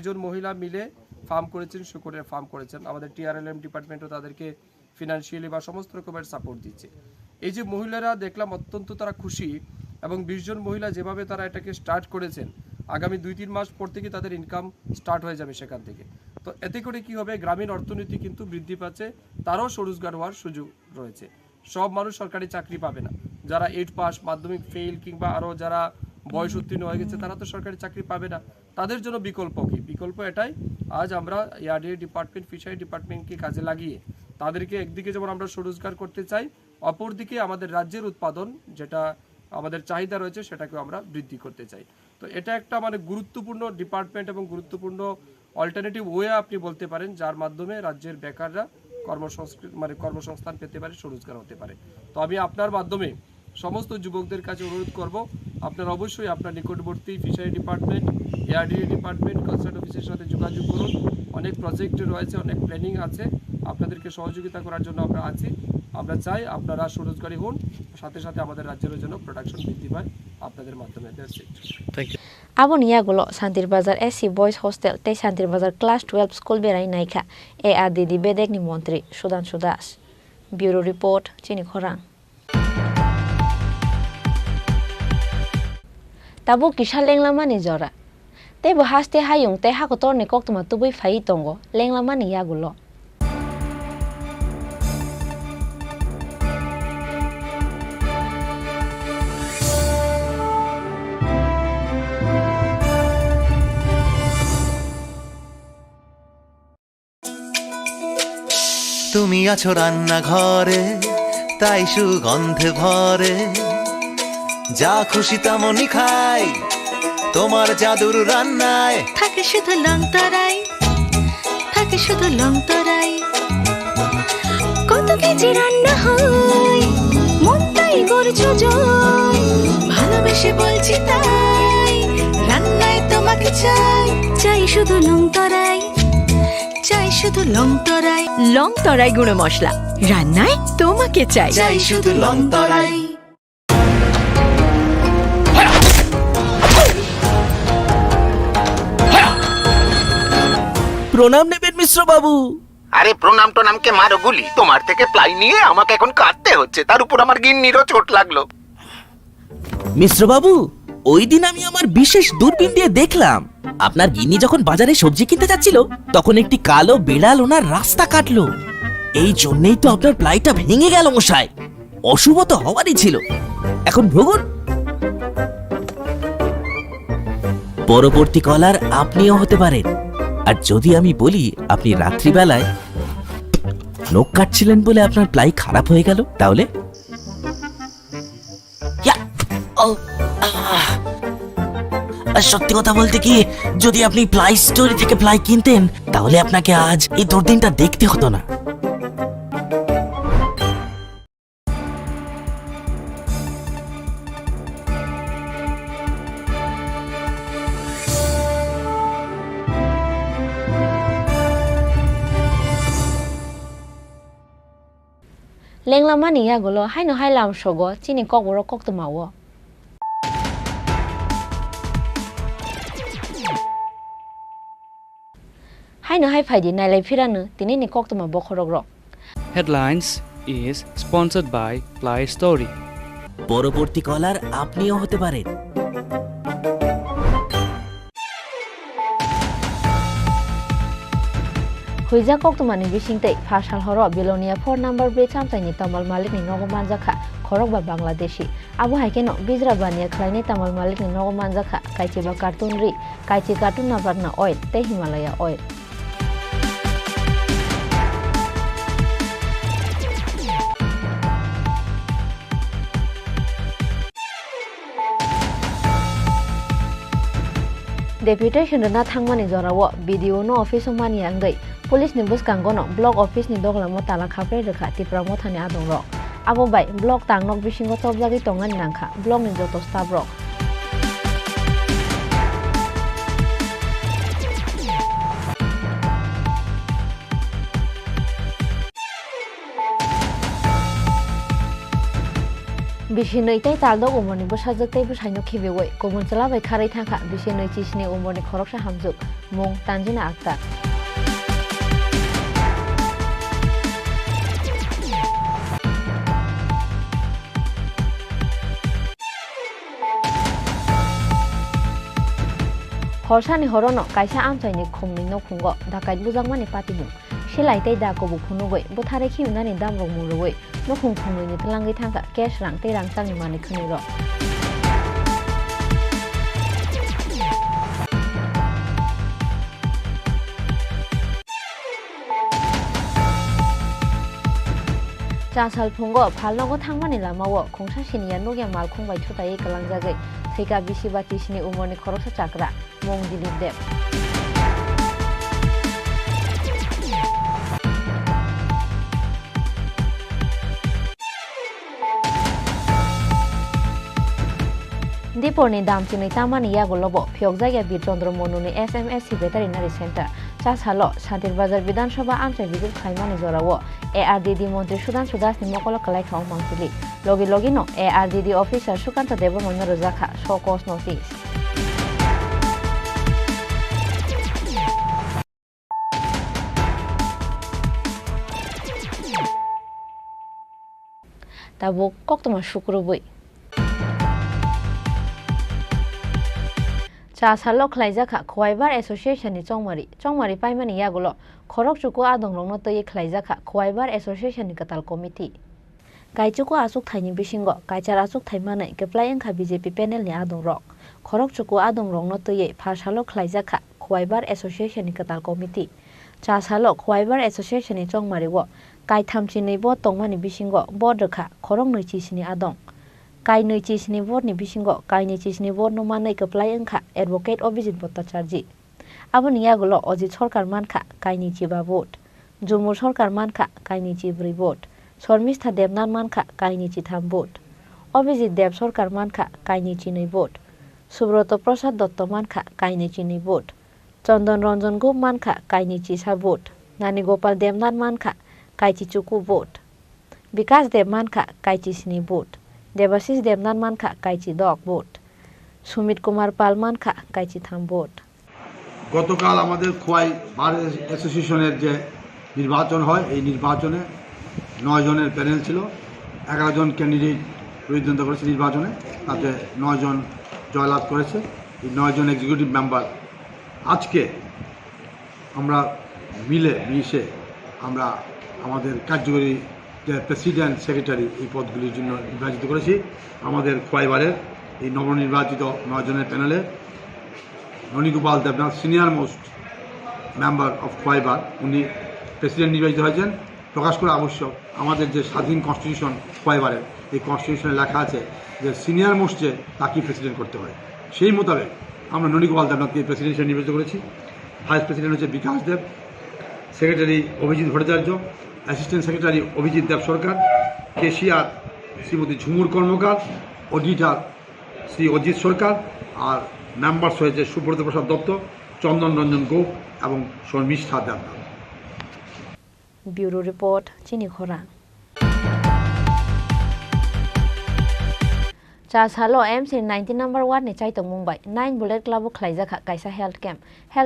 S19: জন মহিলা মিলে ফার্ম করেছেন শুকরের ফার্ম করেছেন আমাদের টিআরএলএম ডিপার্টমেন্টও তাদেরকে ফিনান্সিয়ালি বা সমস্ত রকমের সাপোর্ট দিচ্ছে এই যে মহিলারা দেখলাম অত্যন্ত তারা খুশি এবং 20 জন মহিলা যেভাবে তারা এটাকে স্টার্ট করেছেন আগামী 2-3 মাস পর থেকে তাদের ইনকাম স্টার্ট হয়ে যাবে সেখান থেকে তো এতে করে কি হবে গ্রামীণ অর্থনীতি কিন্তু বৃদ্ধি পাচ্ছে তারও স্বরোজগার হওয়ার সুযোগ রয়েছে সব মানুষ সরকারি চাকরি পাবে না যারা 8 পাস মাধ্যমিক ফেল কিংবা আরো যারা বয়স উত্তীর্ণ হয়ে গেছে তারা তো সরকারি চাকরি পাবে না তাদের জন্য বিকল্প কি বিকল্প এটাই আজ আমরা ইয়ার্ডে ডিপার্টমেন্ট ফিশারি ডিপার্টমেন্টকে কাজে লাগিয়ে তাদেরকে একদিকে যেমন আমরা স্বরোজগার করতে চাই অপরদিকে আমাদের রাজ্যের উৎপাদন যেটা আমাদের চাহিদা রয়েছে সেটাকে আমরা বৃদ্ধি করতে চাই তো এটা একটা মানে গুরুত্বপূর্ণ ডিপার্টমেন্ট এবং গুরুত্বপূর্ণ অল্টারনেটিভ ওয়ে আপনি বলতে পারেন যার মাধ্যমে রাজ্যের বেকাররা কর্মসংস্থান পেতে পারে স্বরোজগার হতে পারে তো আমি আপনার মাধ্যমে সমস্ত যুবকদের কাছে অনুরোধ করব আপনারা অবশ্যই আপনার নিকটবর্তী ফিশারি ডিপার্টমেন্ট এআরডিএ ডিপার্টমেন্ট কনসার্ট অফিসের সাথে যোগাযোগ করুন অনেক প্রজেক্ট রয়েছে অনেক প্ল্যানিং আছে আপনাদেরকে সহযোগিতা করার জন্য আমরা আছি আমরা চাই আপনারা স্বরোজগারী হন সাথে সাথে আমাদের রাজ্যের জন্য প্রোডাকশন বৃদ্ধি পায় আপনাদের মাধ্যমে thank you
S6: Abon yagulo Santir Bazar SC Boys Hostel te Santir Bazar Class 12 School berai naikha ARDD bedegni Montri Sudan Sudas Bureau Report Chini Khorang Tabu kisha lenglamani jora te bo haste hayung te hakotor ni koktuma tubui fai tongo lenglamani yagulo
S1: তুমি আছো রান্না ঘরে, তাই সুগন্ধে ভরে, যা খুশি তেমনই খাই তোমার জাদুর রান্নায়।
S20: থাকে শুধু লং তরাই, থাকে শুধু লং তরাই, কত কেজি রান্না হয় মন তাই করছো জয়, ভালোবেসে বলছি তাই রান্নায় তোমাকে চাই, চাই শুধু লং তরাই, চাই শুধু লং তরাই।
S2: লং তরাই গুঁড়ো মশলা, রান্নায় তোমাকে চাই,
S20: চাই শুধু লং তরাই।
S5: প্রণাম নেবেন মিশ্র বাবু।
S21: আরে প্রণাম টোনামকে মারো গুলি, তোমার থেকে প্লাই নিয়ে আমাকে এখন কাটতে হচ্ছে, তার উপর আমার গিন্নিরও চোট লাগলো।
S5: মিশ্র বাবু, ওই দিন আমি আমার বিশেষ দূরবীন দিয়ে দেখলাম আপনার গিন্নি যখন বাজারে সবজি কিনতে যাচ্ছিল তখন একটি কালো বিড়াল ওনার রাস্তা কাটলো। এই জন্যই তো আপনার প্লাইটা ভেঙে গেল মশাই। অশুভ তো হওয়ারই ছিল। এখন ভোগুন। পরবর্তী কলার আপনিও হতে পারেন। আর যদি আমি বলি আপনি রাত্রিবেলায় নখ কাটছিলেন বলে আপনার প্লাই খারাপ হয়ে গেল, তাহলে সত্যি কথা বলতে কি, যদি আপনি প্লাই স্টোরি থেকে প্লাই কিনতেন তাহলে আপনাকে আজ এই দুর্দিনটা দেখতে হতো না।
S6: লেংলামা নিয়া গুলো হাইনো হাইলাম সগো চিনি ককবরক কক্তমাও হাইনো হাই ফাইদি নাইলাই ফিরানো তিনি নি কক্তমা বখরক rock.
S4: Headlines is sponsored by Play Story.
S5: পরবর্তী কলার আপনিও হতে পারেন।
S6: হুইজা কক্তমানি বিসিংতে ফাশাল হর বিলোনিয়া 4 নাম্বার ব্রিজ আমচাইনি তামাল মালিকনি নগমান জাখা খরক বা বাংলাদেশি আবু হাইকেনো বিজরা বানিয়া খলাইনি তামাল মালিকনি নগমান জাখা কাইচি বা কার্টুন রি কাইচি কার্টুন নাবারনা অয়েল তে Himalaya oil. Deputation na thangmani jorawo video no office mani angai police ni buskango no block office ni dogla mo tala khapre rekha tipra mo thani adong ro abo bai block tangnok bisingo tobjagi tongan nangkha block ni joto staff rok Bisinoi tai taldo umorni bosajak tai busaino khibewoi komunchela bai kharai thangkha bisinoi chisni umorni khoroksa hamjuk mung Tanjina Akhtar. Horsani horono kaisa amchaini khumni no khungo dakai bujangmani patimung silai tai da kobu khunugoi bothare khiunani damrok murugoi no khung khungoi ni tlangai thangka cash rang tai rang changni mani khuni ro Chasal phungo phalnogo thangmani lamawo khungsa siniya nogya mal khungbai thutai kalangjagai Thika bisiba tisni umorni khoroksa chakra mong Dilip Dev. Diporni dam chini tamani yagolobo phyokjaya Bitondro Monuni SMSC Veterinary Center Chashalo Shantir Bazar Bidan Sabha amchai visit khaimani jorawo ARDD Montri Sudanshu Das ni mokolo kalai khau mangtili logi logi no ARDD officer Sukanta Devamono Rozakha show cause notice Tabo koktoma shukrubui Chasalo Klaijaka Kwaibar Association ni Chongmari Paimani Yagulo Khorok Chuko Adong Rongno Toye Klaijaka Kwaibar Association ni Katal Committee Kaichuko Asuk Thaini Bishingo Kaichar Asuk Thaimane Keplayan Kha BJP panel ni Adong Rok Khorok Chuko Adong Rongno Toye Phashalo Klaijaka Kwaibar Association ni Katal Committee Chasalo Kwaibar Association ni Chongmari wo kai thamchi nei bot tongmani bisingo bot rekha khorong noi chi sini adong kai noi chi sini bot ni bisingo kai ni chi sini bot no manai kaplai angkha advocate Abhijit Bhattacharya aboni yagulo Ajit Sarkar mankha kai ni chi ba bot Jumur Sarkar mankha kai ni chi 3 bot Shormistha Debnath mankha kai ni chi 3 bot Abhijit Dev Sarkar mankha kai ni chi 2 bot Subroto Prasad Dotto mankha kai ni chi 2 bot Chandan Ranjan Gop mankha kai ni chi 7 bot Nani Gopal Debnath mankha kai chi 2 bot Vikas Dev mankha kai chi 3 bot Devashish Debnath mankha kai chi 10 bot Sumit Kumar Pal mankha kai chi 3 bot
S3: গতকাল আমাদের খোয়াই বার অ্যাসোসিয়েশনের যে নির্বাচন হয় এই নির্বাচনে 9 জনের panel ছিল 11 জন ক্যান্ডিডেট প্রতিদ্বন্দ্বিতা করেছে নির্বাচনে তাতে 9 জন জয়লাভ করেছে এই 9 জন এক্সিকিউটিভ মেম্বার আজকে আমরা মিশে আমরা আমাদের কার্যকরী যে প্রেসিডেন্ট সেক্রেটারি এই পদগুলির জন্য নির্বাচিত করেছি আমাদের খোয়াইবারের এই নবনির্বাচিত 9 জনের প্যানেলে Nanigopal Debnath senior most member of খোয়াইবার উনি প্রেসিডেন্ট নির্বাচিত হয়েছেন প্রকাশ করা আবশ্যক আমাদের যে স্বাধীন কনস্টিটিউশন খোয়াইবারের এই কনস্টিটিউশনে লেখা আছে যে সিনিয়র মোস্ট যে তাকেই প্রেসিডেন্ট করতে হয় সেই মোতাবেক আমরা ননীগোপাল দেবনাথকে প্রেসিডেন্ট হিসেবে নির্বাচিত করেছি ভাইস প্রেসিডেন্ট হচ্ছে Bikash Deb secretary Abhijit Bhattacharya assistant secretary Abhijit Deb Sarkar cashier Shrimati Jhumur Karmakar auditor Shri Ajit Sarkar আর মেম্বার্স হয়েছে সুব্রত প্রসাদ দত্ত চন্দন রঞ্জন গোপ এবং শর্মিষ্ঠা দেবনাথ
S6: ব্যুরো রিপোর্ট চিনি খোরাং cha salo MC 19 number 1 ni chai tong Mumbai 9 bullet club khlaija kha kaisa health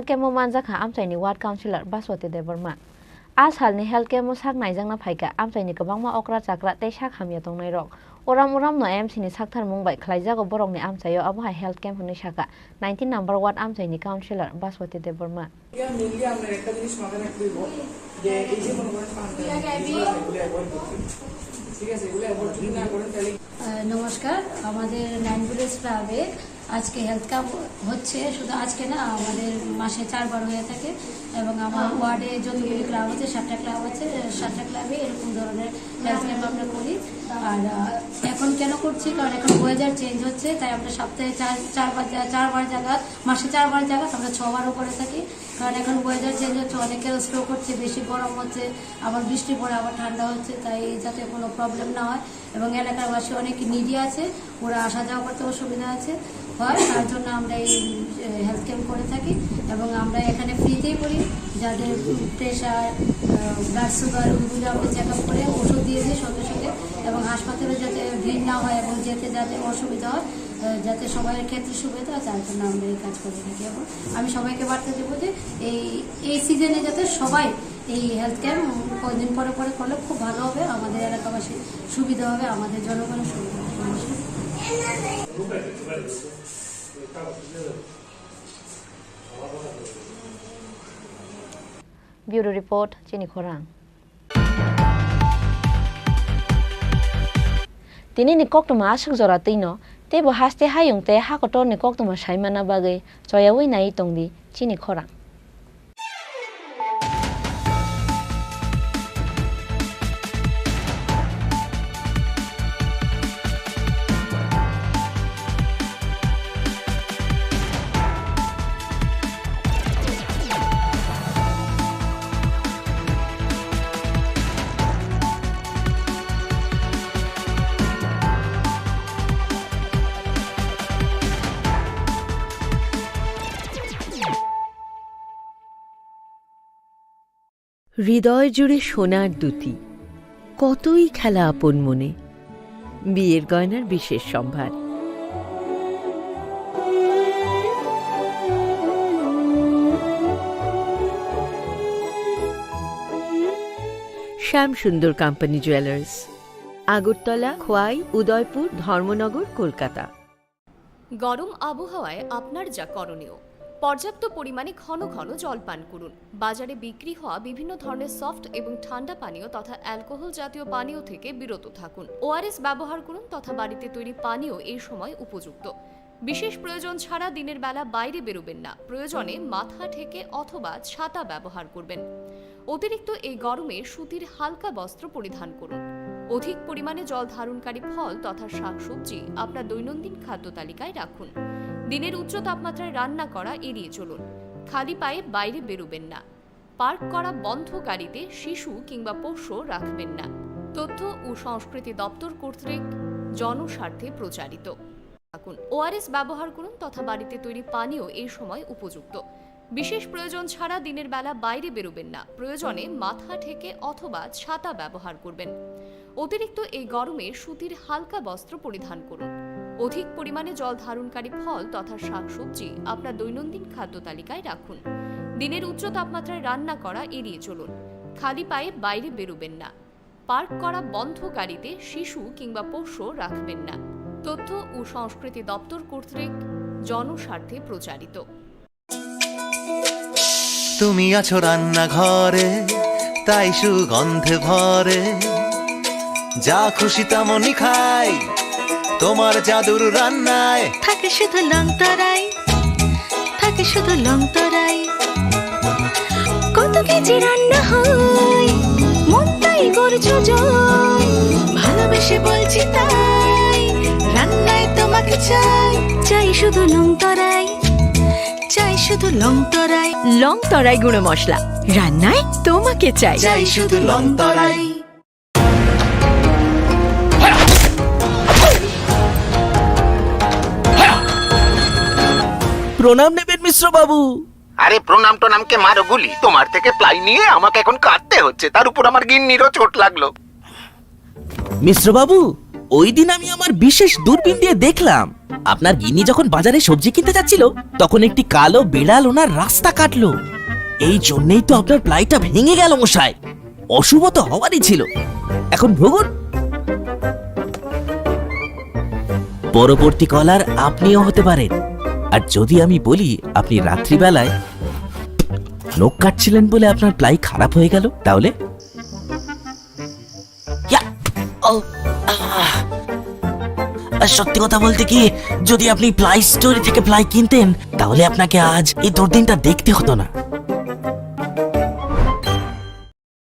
S6: camp mo manja kha amchai ni ward councillor Baswati Debarma a sal ni health camp mo sak naijang na phaika amchai ni kabangma okra chakra tei sak hamya tong nai rok oram no MC ni sakthar Mumbai khlaija go borok ni amchayo abo ha health camp ni saka 19 number 1 amchai ni councillor Baswati Debarma
S7: ya মিলিয়ে আমরা একটা জিনিস মাথায় রাখতে হইব যে এই যে কোনো ঠিক আছে এগুলো অ্যাভয়েড যদি না করেন তাহলে
S22: নমস্কার আমাদের 9 বুলেটস ক্লাবে আজকে হেলথ ক্যাম্প হচ্ছে শুধু আজকে না আমাদের মাসে 4 বার হয়ে থাকে এবং আমার ওয়ার্ডে যতগুলি ক্লাব আছে 7টা ক্লাব আছে 7টা ক্লাবে এরকম ধরনের হেলথ ক্যাম্প আমরা করি আর এখন কেন করছি কারণ এখন ওয়েদার চেঞ্জ হচ্ছে তাই আমরা সপ্তাহে 4 বার জায়গা মাসে 4 বার জায়গা আমরা 6 বারও করে থাকি কারণ এখন ওয়েদার চেঞ্জ হচ্ছে অনেকের স্ট্রোক হচ্ছে বেশি গরম হচ্ছে আবার বৃষ্টি পড়ে আবার ঠান্ডা হচ্ছে তাই যাতে কোনো প্রবলেম না হয় এবং এলাকার বাসী অনেক নিডি আছে ওরা আসা যাওয়া করতে অসুবিধা আছে হয় তার জন্য আমরা এই হেলথ ক্যাম্প করে থাকি এবং আমরা এখানে ফ্রিতেই করি যাদের প্রেশার ব্লাড সুগার ওইগুলো আমরা চেক আপ করে ওষুধ দিয়ে দিই সঙ্গে সঙ্গে এবং হাসপাতালে যাতে ভিড় না হয় এবং যেতে যাতে অসুবিধা হয় যাতে সবাইয়ের ক্ষেত্রে সুবিধা হয় তার জন্য আমরা এই কাজ করে থাকি এবং আমি সবাইকে বার্তা দেবো যে এই সিজনে যাতে সবাই এই হেলথ ক্যাম্প কয়েকদিন পরে করলে খুব ভালো হবে আমাদের এলাকাবাসীর সুবিধা হবে আমাদের জনগণের সুবিধা হবে
S6: ব্যুরো রিপোর্ট চিনি খোরাং তিনি ni koktoma asuk jora tino tebo haste hayung te hakotor ni koktoma saimana bagai choyawi nai tongdi Chini Khorang
S23: হৃদয় জুড়ে সোনার দুটি কতই খেলা আপন মনে বিয়ের গয়নার বিশেষ সম্ভার শ্যাম সুন্দর কোম্পানি জুয়েলার্স আগরতলা খোয়াই উদয়পুর ধর্মনগর কলকাতা
S24: গরম আবহাওয়ায় আপনার যা করণীয় পর্যাপ্ত পরিমাণে ঘন ঘন জল পান করুন বাজারে বিক্রি হওয়া বিভিন্ন ধরনের সফট এবং ঠান্ডা পানীয় তথা অ্যালকোহল জাতীয় পানীয় থেকে বিরত থাকুন ওআরএস ব্যবহার করুন তথা বাড়িতে তৈরি পানীয় এই সময় উপযুক্ত বিশেষ প্রয়োজন ছাড়া দিনের বেলা বাইরে বেরোবেন না প্রয়োজনে মাথা ঢেকে অথবা ছাতা ব্যবহার করবেন অতিরিক্ত এই গরমে সুতির হালকা বস্ত্র পরিধান করুন। অধিক পরিমাণে জল ধারণকারী ফল তথা শাকসবজি আপনার দৈনন্দিন খাদ্য তালিকায় রাখুন। দিনের উচ্চ তাপমাত্রায় রান্না করা এড়িয়ে চলুন। খালি পায়ে বাইরে বেরোবেন না। পার্ক করা বন্ধ গাড়িতে শিশু কিংবা পোষ্য রাখবেন না। তথ্য ও সংস্কৃতি দপ্তর কর্তৃক জনস্বার্থে প্রচারিত। ওআরএস ব্যবহার করুন তথা বাড়িতে তৈরি পানীয় এই সময় উপযুক্ত। বিশেষ প্রয়োজন ছাড়া দিনের বেলা বাইরে বেরোবেন না। প্রয়োজনে মাথা ঢেকে অথবা ছাতা ব্যবহার করবেন। অতিরিক্ত এই গরমে সুতির হালকা বস্ত্র পরিধান করুন। অধিক পরিমাণে জল ধারণকারী ফল তথা শাকসবজি আপনার দৈনন্দিন খাদ্য তালিকায় রাখুন। দিনের উচ্চ তাপমাত্রায় রান্না করা এড়িয়ে চলুন। খালি পায়ে বাইরে বেরোবেন না। পার্ক করা বন্ধ গাড়িতে শিশু কিংবা পোষ্য রাখবেন না। তথ্য ও সংস্কৃতি দপ্তর কর্তৃক জনস্বার্থে প্রচারিত।
S1: তুমি আছো রান্নাঘরে, তাই সুগন্ধে ভরে, যা খুশি তেমনই খাই তোমার জাদুর রান্নায়।
S20: থাকে শুধু লং তরাই, থাকে শুধু লং তরাই। কত কেজি রান্না হয়, মনটাই করছো জয়। ভালোবেসে বলছি তাই, রান্নায় তোমাকে চাই, চাই শুধু লং তরাই, চাই শুধু লং তরাই।
S23: লং তরাই গুঁড়ো মশলা, রান্নায় তোমাকে চাই,
S20: চাই শুধু লং তরাই।
S5: প্রণাম নেবেন মিশ্র বাবু।
S21: আরে প্রণাম টনামকে মারো গুলি, তোমার থেকে প্লাই নিয়ে আমাকে এখন কাটতে হচ্ছে, তার উপর আমার গিন্নিরও চোট লাগলো।
S5: মিশ্র বাবু, ওই দিন আমি আমার বিশেষ দূরবীন দিয়ে দেখলাম আপনার গিন্নি যখন বাজারে সবজি কিনতে যাচ্ছিল তখন একটি কালো বিড়াল ওনার রাস্তা কাটলো। এই জন্যই তো আপনার প্লাইটা ভেঙে গেল মশাই। অশুভ তো হওয়ারই ছিল। এখন ভোগুন। পরবর্তী কলার আপনিও হতে পারেন। আর যদি আমি বলি আপনি রাত্রিবেলায় নখ কাটছিলেন বলে আপনার প্লাই খারাপ হয়ে গেল, তাহলে সত্যি কথা বলতে কি, যদি আপনি প্লাই স্টোরি থেকে প্লাই কিনতেন তাহলে আপনাকে আজ এই দুর্দিনটা দেখতে হতো না।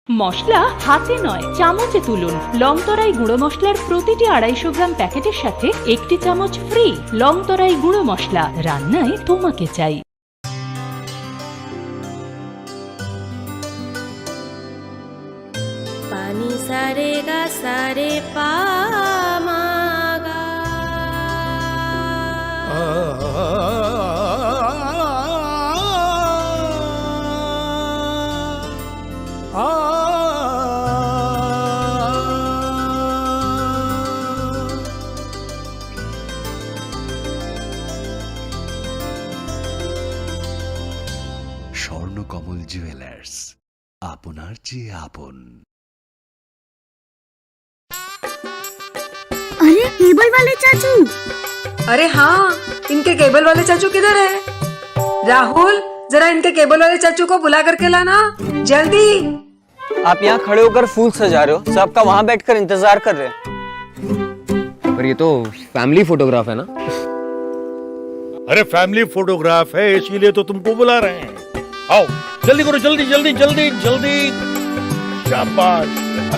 S2: মশলা হাতে নয় চামচে তুলুন। লংতরাই গুঁড়ো মশলার প্রতিটি 250 গ্রাম প্যাকেটের সাথে 1টি চামচ ফ্রি। লংতরাই গুঁড়ো মশলা, রান্নায় তোমাকে চাই।
S20: পানি সারে গা সারে পা মা গা।
S8: স্বর্ণকমল জুয়েলার্স, আপনার চেয়ে আপন।
S9: अरे केबल वाले चाचू। अरे हाँ, इनके केबल वाले चाचू किधर है? राहुल, जरा इनके केबल वाले चाचू को बुला करके लाना जल्दी।
S10: आप यहाँ खड़े होकर फूल सजा रहे हो, सबका वहाँ बैठकर इंतजार कर रहे हैं। पर ये तो फैमिली फोटोग्राफ है ना?
S11: अरे फैमिली फोटोग्राफ है, इसीलिए तो तुमको बुला रहे हैं। आओ जल्दी करो, जल्दी जल्दी जल्दी जल्दी। शाबाश।